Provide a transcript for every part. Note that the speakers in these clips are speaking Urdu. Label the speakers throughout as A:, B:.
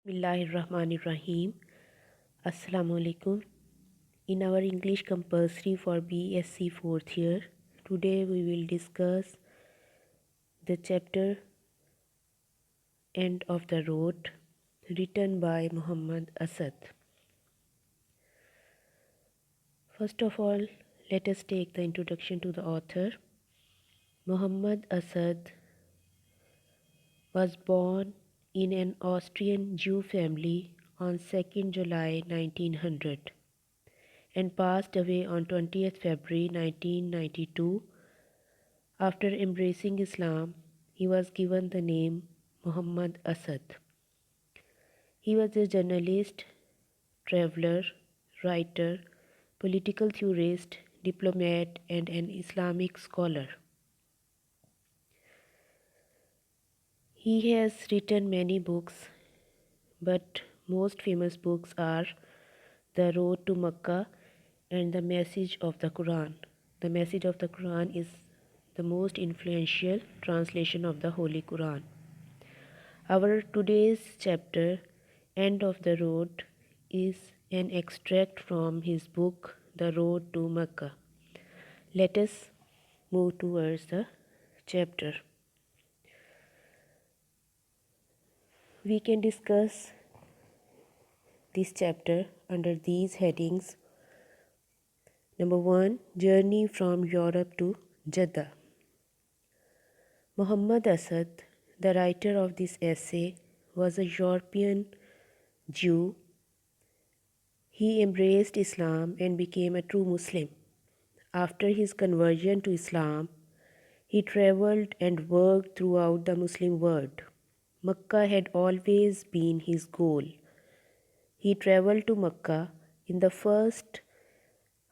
A: Bismillahirrahmanirrahim. Assalamu alaikum. In our English compulsory for BSc 4th year, today we will discuss the chapter End of the Road written by Muhammad Asad. First of all, let us take the introduction to the author. Muhammad Asad was born in an Austrian Jew family on 2nd July 1900 and passed away on 20th February 1992. After embracing Islam, he was given the name Muhammad Asad. He was a journalist, traveler, writer, political theorist, diplomat, and an Islamic scholar. He has written many books, but most famous books are The Road to Mecca and The Message of the Quran. The Message of the Quran is the most influential translation of the Holy Quran. Our today's chapter, End of the Road, is an extract from his book, The Road to Mecca. Let us move towards the chapter. We can discuss this chapter under these headings. Number 1, Journey from Europe to Jeddah. Muhammad Asad, the writer of this essay, was a European Jew. He embraced Islam and became a true Muslim. After his conversion to Islam, he traveled and worked throughout the Muslim world. Mecca had always been his goal. He traveled to Mecca in the first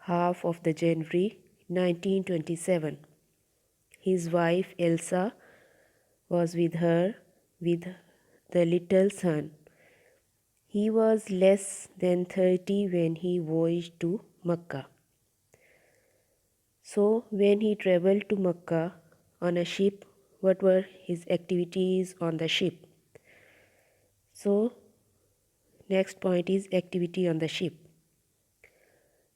A: half of the January 1927. His wife Elsa was with her with the little son. He was less than 30 when he voyaged to Mecca. So when he traveled to Mecca on a ship, what were his activities on the ship? So next point is activity on the ship.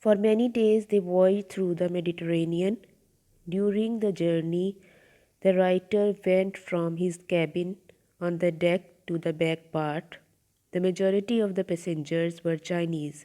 A: For many days they voyaged through the Mediterranean. During the journey, the writer went from his cabin on the deck to the back part. The majority of the passengers were Chinese.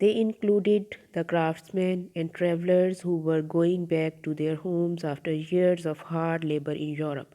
A: They included the craftsmen and travelers who were going back to their homes after years of hard labor in Europe.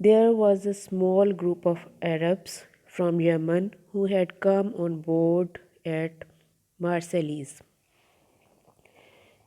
A: There was a small group of Arabs from Yemen who had come on board at Marseilles.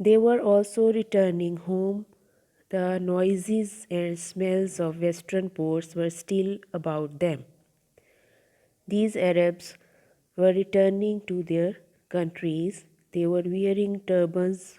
A: They were also returning home. The noises and smells of western ports were still about them. These Arabs were returning to their countries. They were wearing turbans,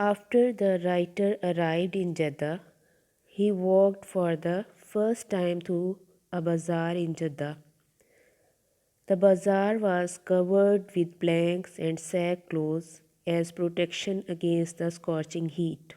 A: After the writer arrived in Jeddah, he walked for the first time through a bazaar in Jeddah. The bazaar was covered with blankets and sackcloths as protection against the scorching heat.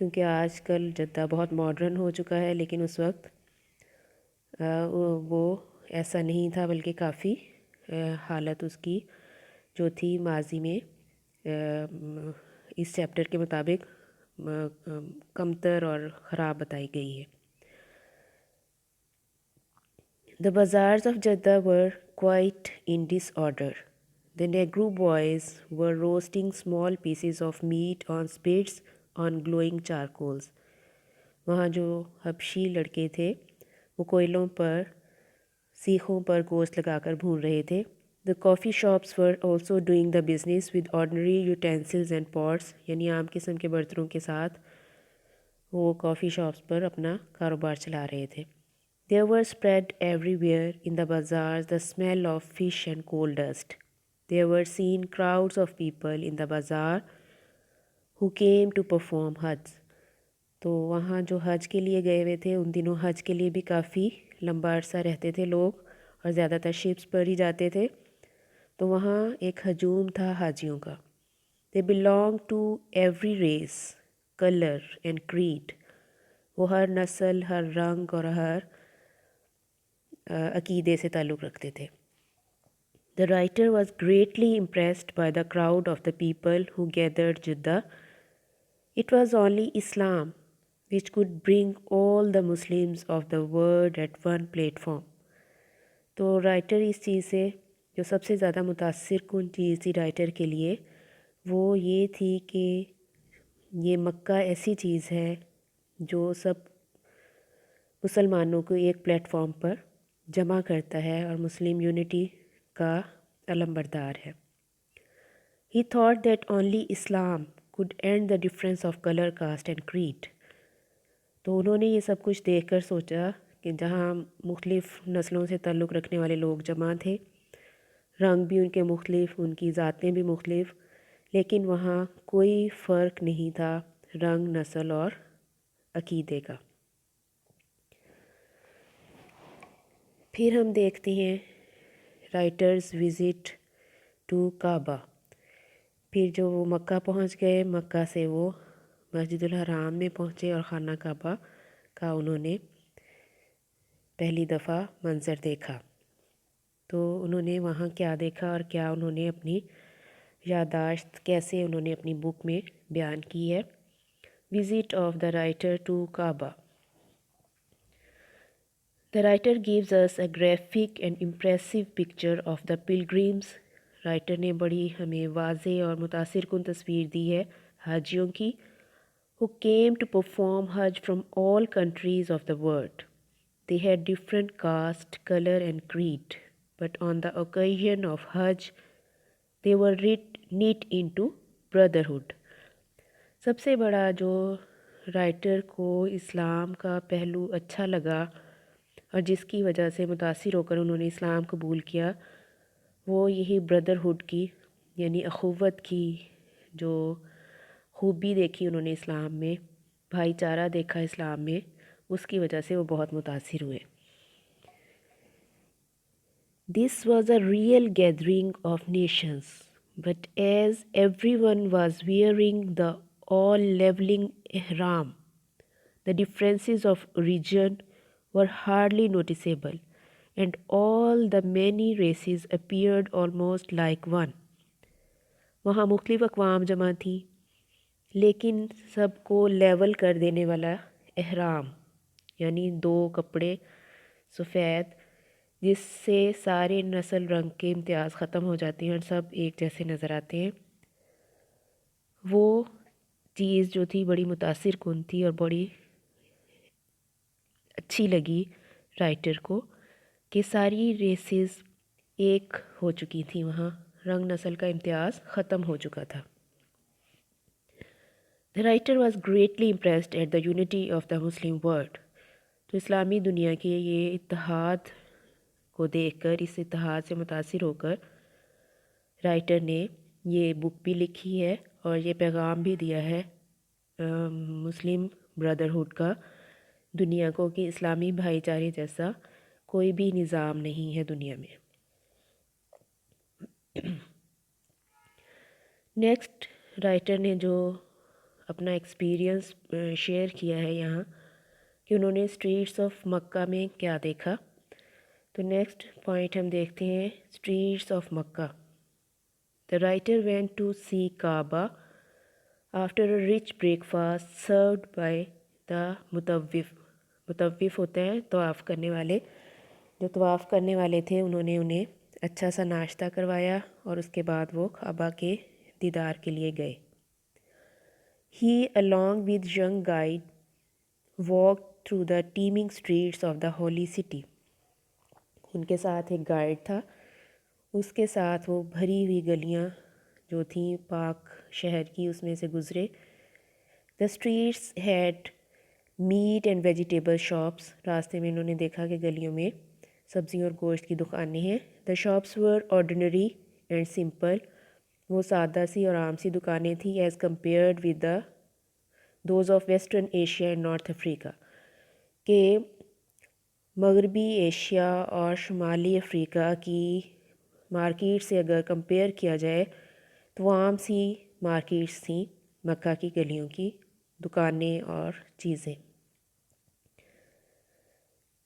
A: کیونکہ آج کل جدہ بہت ماڈرن ہو چکا ہے، لیکن اس وقت وہ ایسا نہیں تھا، بلکہ کافی حالت اس کی جو تھی ماضی میں اس چیپٹر کے مطابق کمتر اور خراب بتائی گئی ہے۔ The bazaars of Jeddah were quite in disorder. The Negro boys were roasting small pieces of meat on spits on glowing charcoals. وہاں جو حبشی لڑکے تھے وہ کوئلوں پر سیخوں پر گوشت لگا کر بھون رہے تھے۔ The coffee shops were also doing the business with ordinary utensils and pots، یعنی عام قسم کے برتنوں کے ساتھ وہ کافی شاپس پر اپنا کاروبار چلا رہے تھے۔ There were spread everywhere in the bazaars the smell of fish and coal dust. There were seen crowds of people in the bazaar who came to perform Hajj. تو وہاں جو حج کے لیے گئے ہوئے تھے، ان دنوں حج کے لیے بھی کافی لمبا عرصہ رہتے تھے لوگ، اور زیادہ تر شپس پر ہی جاتے تھے، تو وہاں ایک ہجوم تھا حاجیوں کا۔ They belonged to every race, color and creed. وہ ہر نسل، ہر رنگ اور ہر عقیدے سے تعلق رکھتے تھے۔ The writer was greatly impressed by the crowd of the people who gathered Jeddah. It was only Islam which could bring all the Muslims of the world at one platform. تو رائٹر اس چیز سے جو سب سے زیادہ متاثر کن چیز تھی رائٹر کے لیے وہ یہ تھی کہ یہ مکہ ایسی چیز ہے جو سب مسلمانوں کو ایک پلیٹ فارم پر جمع کرتا ہے اور مسلم یونٹی کا علم بردار ہے۔ He thought that only Islam could end the difference of color, caste and creed. تو انہوں نے یہ سب کچھ دیکھ کر سوچا کہ جہاں مختلف نسلوں سے تعلق رکھنے والے لوگ جمع تھے، رنگ بھی ان کے مختلف، ان کی ذاتیں بھی مختلف، لیکن وہاں کوئی فرق نہیں تھا رنگ، نسل اور عقیدے کا۔ پھر ہم دیکھتے ہیں رائٹرز وزٹ ٹو کعبہ۔ پھر جو وہ مکہ پہنچ گئے، مکہ سے وہ مسجد الحرام میں پہنچے اور خانہ کعبہ کا انہوں نے پہلی دفعہ منظر دیکھا۔ تو انہوں نے وہاں کیا دیکھا اور کیا انہوں نے اپنی یادداشت کیسے انہوں نے اپنی بک میں بیان کی ہے۔ Visit of the writer to Kaaba. The writer gives us a graphic and impressive picture of the pilgrims. Writer نے بڑی ہمیں واضح اور متاثر کن تصویر دی ہے حاجیوں کی who came to perform Hajj from all countries of the world. They had different caste, color and creed, but on the occasion of Hajj, they were knit into brotherhood. سب سے بڑا جو رائٹر کو اسلام کا پہلو اچھا لگا اور جس کی وجہ سے متاثر ہو کر انہوں نے اسلام قبول کیا، وہ یہی بردرہڈ کی یعنی اخوت کی جو خوبی دیکھی انہوں نے اسلام میں، بھائی چارہ دیکھا اسلام میں، اس کی وجہ سے وہ بہت متاثر ہوئے۔ This was a real gathering of nations, but as everyone was wearing the all-leveling ihram, the differences of region were hardly noticeable, and all the many races appeared almost like one. وہاں مختلف اقوام جمع تھیں، لیکن سب کو لیول کر دینے والا احرام یعنی دو کپڑے سفید جس سے سارے نسل رنگ کے امتیاز ختم ہو جاتے ہیں اور سب ایک جیسے نظر آتے ہیں، وہ چیز جو تھی بڑی متاثر کن تھی اور بڑی اچھی لگی رائٹر کو کہ ساری ریسز ایک ہو چکی تھیں، وہاں رنگ نسل کا امتیاز ختم ہو چکا تھا۔ The writer was greatly impressed at the unity of the Muslim world. تو اسلامی دنیا کے یہ اتحاد کو دیکھ کر، اس اتحاد سے متاثر ہو کر رائٹر نے یہ بک بھی لکھی ہے اور یہ پیغام بھی دیا ہے مسلم بردرہڈ کا دنیا کو کہ اسلامی بھائی چارے جیسا کوئی بھی نظام نہیں ہے دنیا میں۔ نیکسٹ رائٹر نے جو اپنا ایکسپیرینس شیئر کیا ہے یہاں کہ انہوں نے اسٹریٹس آف مکہ میں کیا دیکھا. تو نیکسٹ پوائنٹ ہم دیکھتے ہیں streets of Mecca. The writer went to see Kaaba after a rich breakfast served by the مطوف. مطوف ہوتے ہیں طواف کرنے والے. جو طواف کرنے والے تھے انہوں نے انہیں اچھا سا ناشتہ کروایا اور اس کے بعد وہ کعبہ کے دیدار کے لیے گئے. He along with young guide walked through the teeming streets of the holy city. ان کے ساتھ ایک گائیڈ تھا. اس کے ساتھ وہ بھری ہوئی گلیاں جو تھیں پاک شہر کی اس میں سے گزرے. The streets had meat and vegetable shops. راستے میں انہوں نے دیکھا کہ گلیوں میں سبزیوں اور گوشت کی دکانیں ہیں. The shops were ordinary and simple. وہ سادہ سی اور عام سی دکانیں تھیں as compared with those of Western Asia and North Africa. کہ مغربی ایشیا اور شمالی افریقہ کی مارکیٹ سے اگر کمپیئر کیا جائے تو وہ عام سی مارکیٹس تھیں مکہ کی گلیوں کی دکانیں اور چیزیں.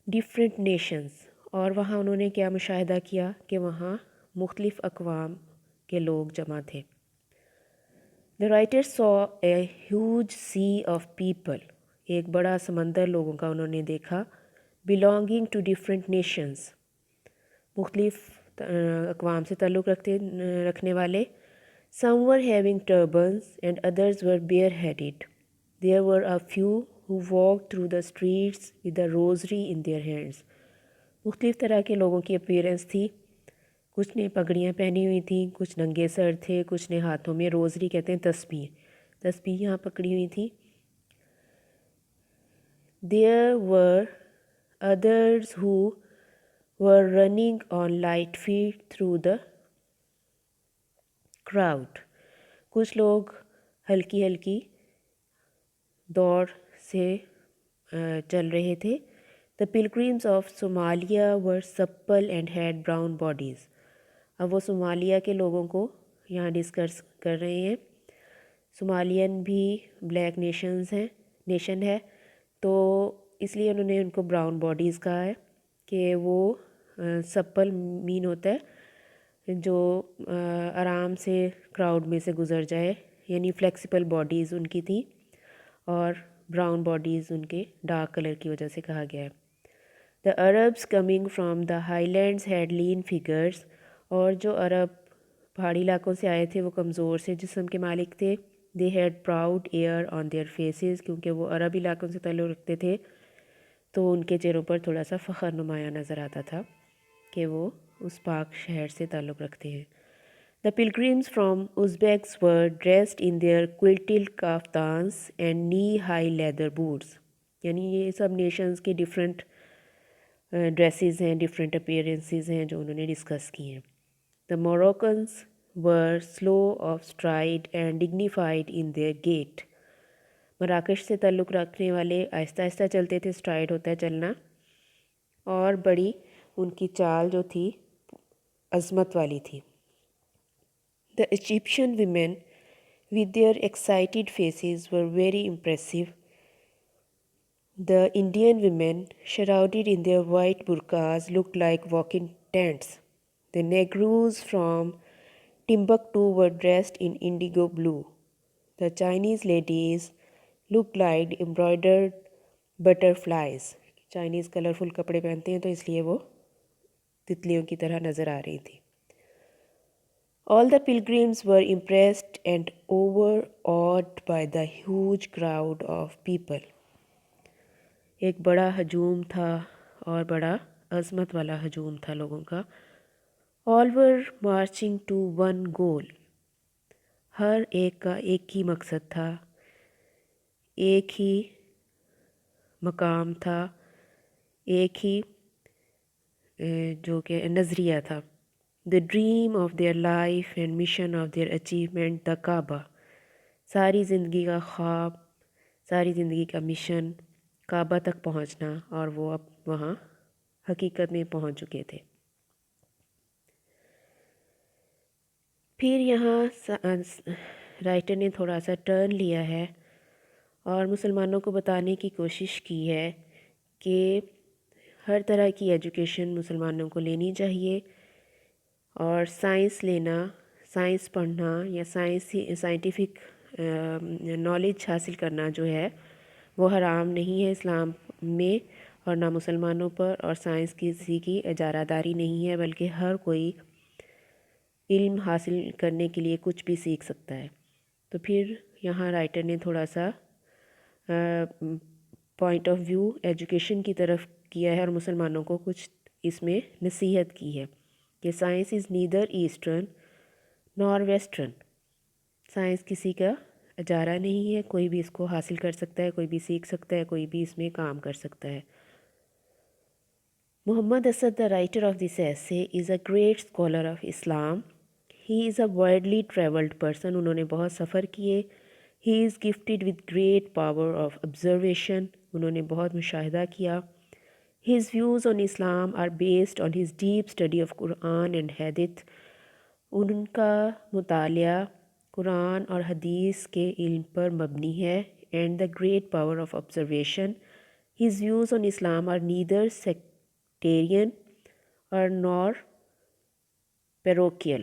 A: Different nations. اور وہاں انہوں نے کیا مشاہدہ کیا کہ وہاں مختلف اقوام کے لوگ جمع تھے. The writer saw a huge sea of people. ایک بڑا سمندر لوگوں کا انہوں نے دیکھا. belonging to different nations. مختلف اقوام سے تعلق رکھنے والے. Some were having turbans and others were bareheaded. There were a few who walked through the streets with a rosary in their hands. مختلف طرح کے لوگوں کی اپیرنس تھی. کچھ نے پگڑیاں پہنی ہوئی تھیں, کچھ ننگے سر تھے, کچھ نے ہاتھوں میں روزری کہتے ہیں تسبیح یہاں پکڑی ہوئی تھی. There were others who were running on light feet through the crowd. کچھ لوگ ہلکی ہلکی دوڑ سے چل رہے تھے. The pilgrims of Somalia were supple and had brown bodies. اب وہ صومالیہ کے لوگوں کو یہاں ڈسکس کر رہے ہیں. صومالین بھی بلیک نیشن ہے تو اس لیے انہوں نے ان کو براؤن باڈیز کہا ہے کہ وہ سپل مین ہوتا ہے جو آرام سے کراؤڈ میں سے گزر جائے, یعنی فلیکسیبل باڈیز ان کی تھی اور براؤن باڈیز ان کے ڈارک کلر کی وجہ سے کہا گیا ہے. The Arabs coming from the highlands had lean figures. اور جو عرب پہاڑی علاقوں سے آئے تھے وہ کمزور سے جسم کے مالک تھے. They had proud air on their faces. کیونکہ وہ عرب علاقوں سے تعلق رکھتے تھے تو ان کے چہروں پر تھوڑا سا فخر نمایاں نظر آتا تھا کہ وہ اس پاک شہر سے تعلق رکھتے ہیں. The pilgrims from Uzbeks were dressed in their quilted kaftans and knee-high leather boots. یعنی یہ سب نیشنز کے ڈفرینٹ ڈریسز ہیں, ڈفرینٹ اپیرنسز ہیں جو انہوں نے ڈسکس کی ہیں. The Moroccans were slow of stride and dignified in their gait. مراکش سے تعلق رکھنے والے آہستہ آہستہ چلتے تھے, اسٹرائڈ ہوتا ہے چلنا, اور بڑی ان کی چال جو تھی عظمت والی تھی. The Egyptian women with their excited faces were very impressive. The Indian women, shrouded in their white burqas, looked like walking tents. The Negroes from Timbuktu were dressed in indigo blue. The Chinese ladies looked like embroidered butterflies. Chinese colourful کپڑے پہنتے ہیں تو اس لیے وہ تتلیوں کی طرح نظر آ رہی تھی. All the pilgrims were impressed and overawed by the huge crowd of people. ایک بڑا ہجوم تھا اور بڑا عظمت والا ہجوم تھا لوگوں کا. All were marching to one goal. ہر ایک کا ایک ہی مقصد تھا, ایک ہی مقام تھا, ایک ہی جو کہ نظریہ تھا. The dream of their life and mission of their achievement, the Kaaba. ساری زندگی کا خواب, ساری زندگی کا مشن کعبہ تک پہنچنا, اور وہ اب وہاں حقیقت میں پہنچ چکے تھے. پھر یہاں رائٹر نے تھوڑا سا ٹرن لیا ہے اور مسلمانوں کو بتانے کی کوشش کی ہے کہ ہر طرح کی ایجوکیشن مسلمانوں کو لینی چاہیے، اور سائنس لینا، سائنس پڑھنا یا سائنٹیفک نالج حاصل کرنا جو ہے وہ حرام نہیں ہے اسلام میں، اور نہ مسلمانوں پر، اور سائنس کسی کی اجارہ داری نہیں ہے، بلکہ ہر کوئی علم حاصل کرنے کے لیے کچھ بھی سیکھ سکتا ہے۔ تو پھر یہاں رائٹر نے تھوڑا سا پوائنٹ آف ویو ایجوکیشن کی طرف کیا ہے، اور مسلمانوں کو کچھ اس میں نصیحت کی ہے کہ سائنس از نیدر ایسٹرن نار ویسٹرن، سائنس کسی کا اجارہ نہیں ہے، کوئی بھی اس کو حاصل کر سکتا ہے، کوئی بھی سیکھ سکتا ہے، کوئی بھی اس میں کام کر سکتا ہے۔ محمد Asad, the writer of this essay, is a great scholar of Islam. He is a widely traveled person. انہوں نے بہت سفر کیے۔ He is gifted with great power of observation. انہوں نے بہت مشاہدہ کیا۔ His views on Islam are based on his deep study of Quran and Hadith. ان کا مطالعہ قرآن اور حدیث کے علم پر مبنی ہے۔ And the great power of observation. His views on Islam are neither sectarian or nor parochial.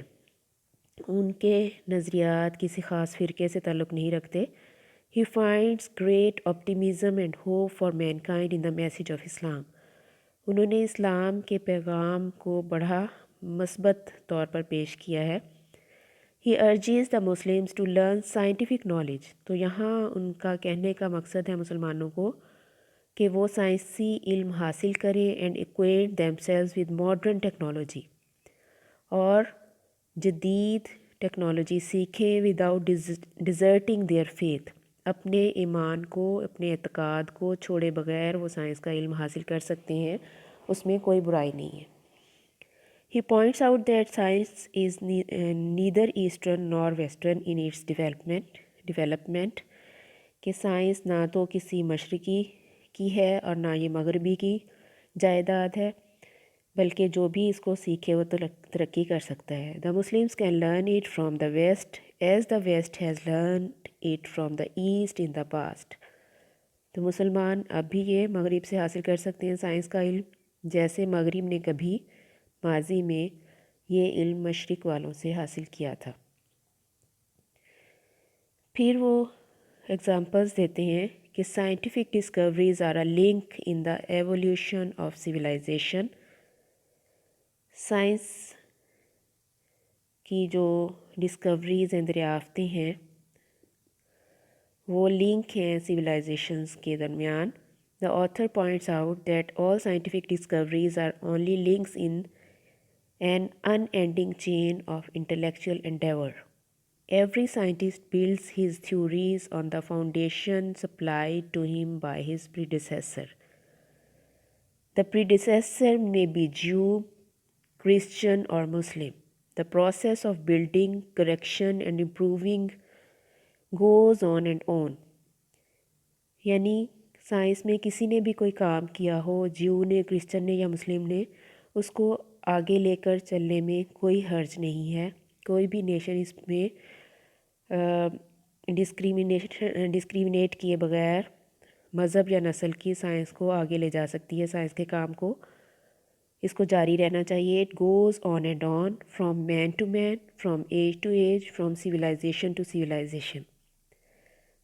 A: ان کے نظریات کسی خاص فرقے سے تعلق نہیں رکھتے۔ He finds great optimism and hope for mankind in the message of Islam. انہوں نے اسلام کے پیغام کو بڑا مثبت طور پر پیش کیا ہے۔ He urges the Muslims to learn scientific knowledge. تو یہاں ان کا کہنے کا مقصد ہے مسلمانوں کو کہ وہ سائنسی علم حاصل کریں and acquaint themselves with modern technology، اور جدید ٹیکنالوجی سیکھیں without deserting their faith. اپنے ایمان کو، اپنے اعتقاد کو چھوڑے بغیر وہ سائنس کا علم حاصل کر سکتے ہیں، اس میں کوئی برائی نہیں ہے۔ He points out that science is neither eastern nor western in its development کہ سائنس نہ تو کسی مشرقی کی ہے اور نہ یہ مغربی کی جائیداد ہے، بلکہ جو بھی اس کو سیکھے وہ ترقی کر سکتا ہے۔ The Muslims can learn it from the West as the West has learned it from the East in the past. تو مسلمان اب بھی یہ مغرب سے حاصل کر سکتے ہیں سائنس کا علم، جیسے مغرب نے کبھی ماضی میں یہ علم مشرق والوں سے حاصل کیا تھا۔ پھر وہ ایگزامپلز دیتے ہیں کہ scientific discoveries are a link in the evolution of civilization. Science کی جو ڈسکوریز ہیں، دریافتیں ہیں، وہ لنک ہیں سویلائزیشنز کے درمیان۔ The author points out that all scientific discoveries are only links in an unending chain of intellectual endeavor. Every scientist builds his theories on the foundation supplied to him by his predecessor. The predecessor may be Jew, Christian or Muslim. The process of building, correction and improving goes on and on. یعنی سائنس میں کسی نے بھی کوئی کام کیا ہو، جیو نے، کرسچن نے یا مسلم نے، اس کو آگے لے کر چلنے میں کوئی حرج نہیں ہے۔ کوئی بھی نیشن اس میں ڈسکریمنیٹ کیے بغیر مذہب یا نسل کی سائنس کو آگے لے جا سکتی ہے، سائنس کے کام کو، اس کو جاری رہنا چاہیے۔ It goes on and on, from man to man, from age to age, from civilization to civilization.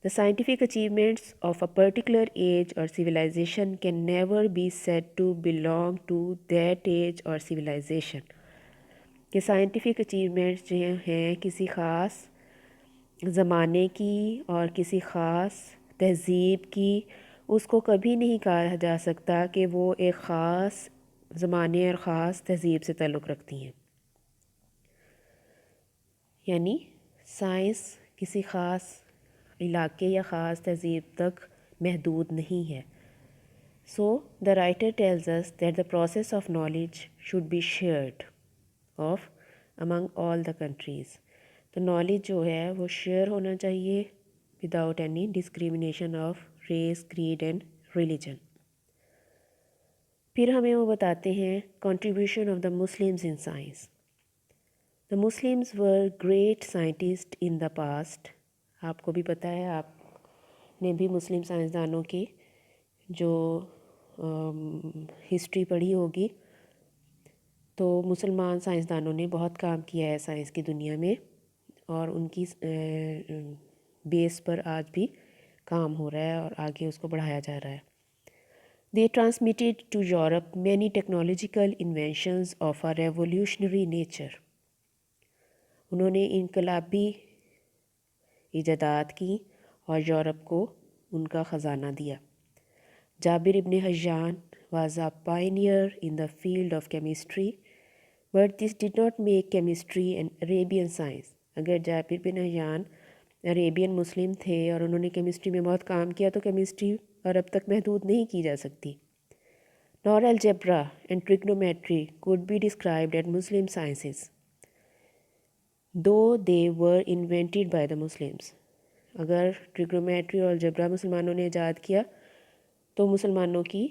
A: The scientific achievements of a particular age or civilization can never be said to belong to that age or civilization. کہ سائنٹیفک اچیومنٹس جو ہیں کسی خاص زمانے کی اور کسی خاص تہذیب کی، اس کو کبھی نہیں کہا جا سکتا کہ وہ ایک خاص زمانے اور خاص تہذیب سے تعلق رکھتی ہیں۔ یعنی سائنس کسی خاص علاقے یا خاص تہذیب تک محدود نہیں ہے۔ So the writer tells us that the process of knowledge should be shared of among all the countries. تو نالج جو ہے وہ شیئر ہونا چاہیے without any discrimination of race, creed and religion. پھر ہمیں وہ بتاتے ہیں contribution of the Muslims in science. The Muslims were great scientists in the past. آپ کو بھی پتہ ہے، آپ نے بھی مسلم سائنسدانوں کی جو ہسٹری پڑھی ہوگی تو مسلمان سائنسدانوں نے بہت کام کیا ہے سائنس کی دنیا میں، اور ان کی بیس پر آج بھی کام ہو رہا ہے اور آگے اس کو بڑھایا جا رہا ہے۔ They transmitted to Europe many technological inventions of a revolutionary nature. انہوں نے انقلابی ایجادات کی اور یورپ کو ان کا خزانہ دیا۔ جابر ابن حیان was a pioneer in the field of chemistry, but this did not make chemistry an Arabian science. اگر جابر بن حیان عربین مسلم تھے اور انہوں نے کیمسٹری میں بہت کام کیا تو کیمسٹری عرب تک محدود نہیں کی جا سکتی۔ Nor algebra and trigonometry could be described as Muslim sciences, though they were invented by the Muslims. اگر ٹریگنومیٹری اور الجبرا مسلمانوں نے ایجاد کیا تو مسلمانوں کی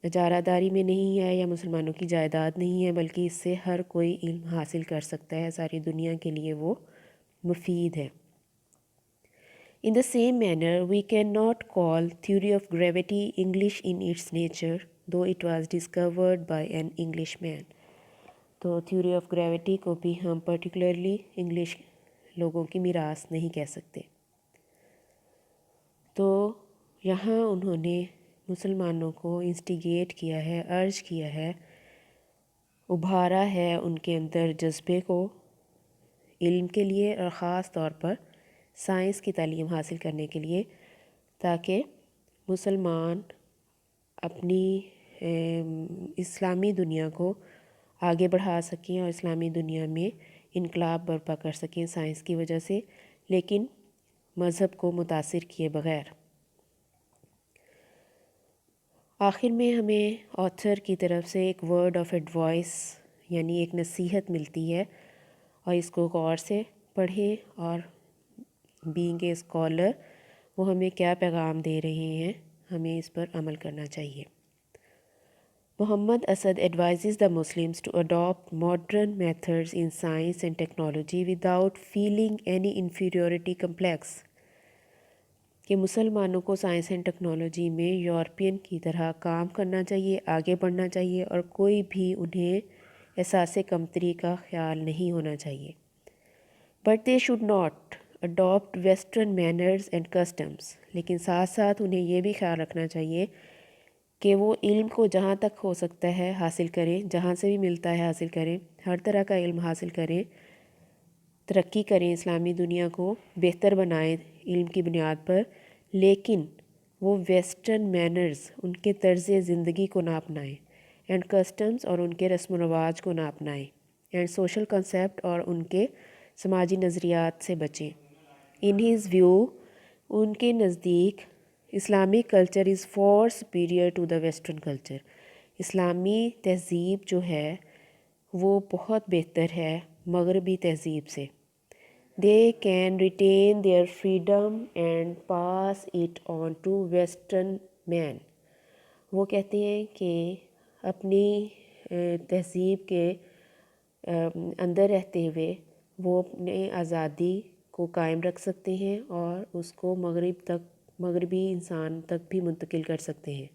A: اجارہ داری میں نہیں ہے یا مسلمانوں کی جائیداد نہیں ہے، بلکہ اس سے ہر کوئی علم حاصل کر سکتا ہے، ساری دنیا کے لیے وہ مفید ہے۔ In the same manner, we cannot call theory of gravity English in its nature, though it was discovered by an Englishman. تو تھیوری آف گریویٹی کو بھی ہم پرٹیکولرلی انگلش لوگوں کی میراث نہیں کہہ سکتے۔ تو یہاں انہوں نے مسلمانوں کو انسٹیگیٹ کیا ہے، ارج کیا ہے، ابھارا ہے ان کے اندر جذبے کو علم کے لیے اور خاص طور پر سائنس کی تعلیم حاصل کرنے کے لیے، تاکہ مسلمان اپنی اسلامی دنیا کو آگے بڑھا سکیں اور اسلامی دنیا میں انقلاب برپا کر سکیں سائنس کی وجہ سے، لیکن مذہب کو متاثر کیے بغیر۔ آخر میں ہمیں آتھر کی طرف سے ایک ورڈ آف ایڈوائس یعنی ایک نصیحت ملتی ہے، اور اس کو غور سے پڑھیں، اور بینگ اے اسکالر وہ ہمیں کیا پیغام دے رہے ہیں، ہمیں اس پر عمل کرنا چاہیے۔ Muhammad Asad advises the Muslims to adopt modern methods in science and technology without feeling any inferiority complex. کہ مسلمانوں کو سائنس اینڈ ٹیکنالوجی میں یورپین کی طرح کام کرنا چاہیے، آگے بڑھنا چاہیے، اور کوئی بھی انہیں احساس کمتری کا خیال نہیں ہونا چاہیے۔ But they should not adopt western manners and customs. لیکن ساتھ ساتھ انہیں یہ بھی خیال رکھنا چاہیے کہ وہ علم کو جہاں تک ہو سکتا ہے حاصل کریں، جہاں سے بھی ملتا ہے حاصل کریں، ہر طرح کا علم حاصل کریں، ترقی کریں، اسلامی دنیا کو بہتر بنائیں علم کی بنیاد پر، لیکن وہ ویسٹرن مینرز، ان کے طرز زندگی کو نہ اپنائیں، اینڈ کسٹمز، اور ان کے رسم و رواج کو نہ اپنائیں، اینڈ سوشل کنسیپٹ، اور ان کے سماجی نظریات سے بچیں۔ ان ہز ویو، ان کے نزدیک Islamic culture is far superior to the western culture, اسلامی تہذیب جو ہے وہ بہت بہتر ہے مغربی تہذیب سے۔ They can retain their freedom and pass it on to western men. وہ کہتے ہیں کہ اپنی تہذیب کے اندر رہتے ہوئے وہ اپنے آزادی کو قائم رکھ سکتے ہیں اور اس کو مغربی انسان تک بھی منتقل کر سکتے ہیں۔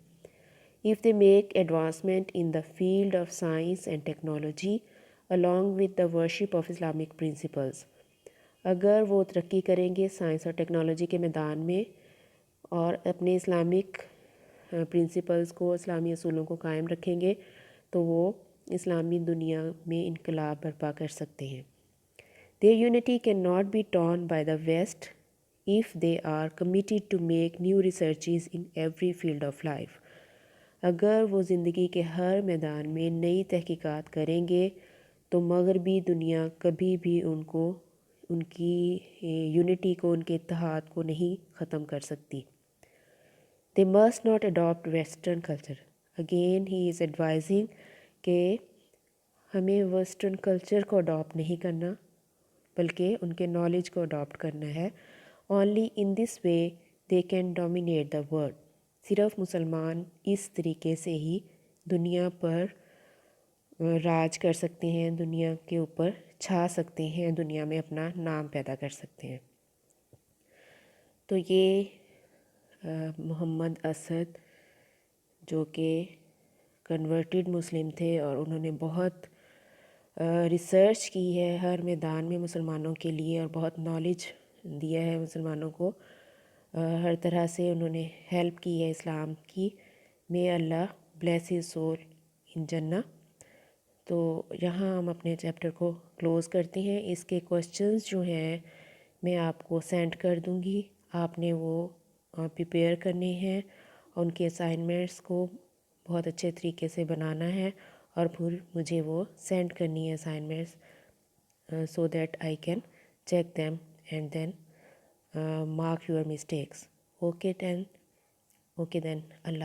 A: If they make advancement in the field of science and technology along with the worship of Islamic principles. اگر وہ ترقی کریں گے سائنس اور ٹیکنالوجی کے میدان میں اور اپنے اسلامک پرنسپلز کو، اسلامی اصولوں کو قائم رکھیں گے تو وہ اسلامی دنیا میں انقلاب برپا کر سکتے ہیں۔ Their unity cannot be torn by the West if they are committed to make new researches in every field of life. اگر وہ زندگی کے ہر میدان میں نئی تحقیقات کریں گے تو مغربی دنیا کبھی بھی ان کی یونٹی کو، ان کے اتحاد کو نہیں ختم کر سکتی۔ They must not adopt western culture. Again he is advising کہ ہمیں ویسٹرن کلچر کو اڈاپٹ نہیں کرنا بلکہ ان کے نالج کو اڈاپٹ کرنا ہے۔ Only in this way they can dominate the world. صرف مسلمان اس طریقے سے ہی دنیا پر راج کر سکتے ہیں، دنیا کے اوپر چھا سکتے ہیں، دنیا میں اپنا نام پیدا کر سکتے ہیں۔ تو یہ محمد اسد جو کہ کنورٹڈ مسلم تھے اور انہوں نے بہت ریسرچ کی ہے ہر میدان میں مسلمانوں کے لیے اور بہت نالج دیا ہے مسلمانوں کو، ہر طرح سے انہوں نے ہیلپ کی ہے اسلام کی۔ مے اللہ بلیس ہز سول ان جنہ۔ تو یہاں ہم اپنے چیپٹر کو کلوز کرتے ہیں۔ اس کے کوسچنز جو ہیں میں آپ کو سینڈ کر دوں گی، آپ نے وہ پریپیئر کرنے ہیں، ان کے اسائنمنٹس کو بہت اچھے طریقے سے بنانا ہے اور پھر مجھے وہ سینڈ کرنی ہے assignments, so that I can check them and then mark your mistakes. Okay then, Allah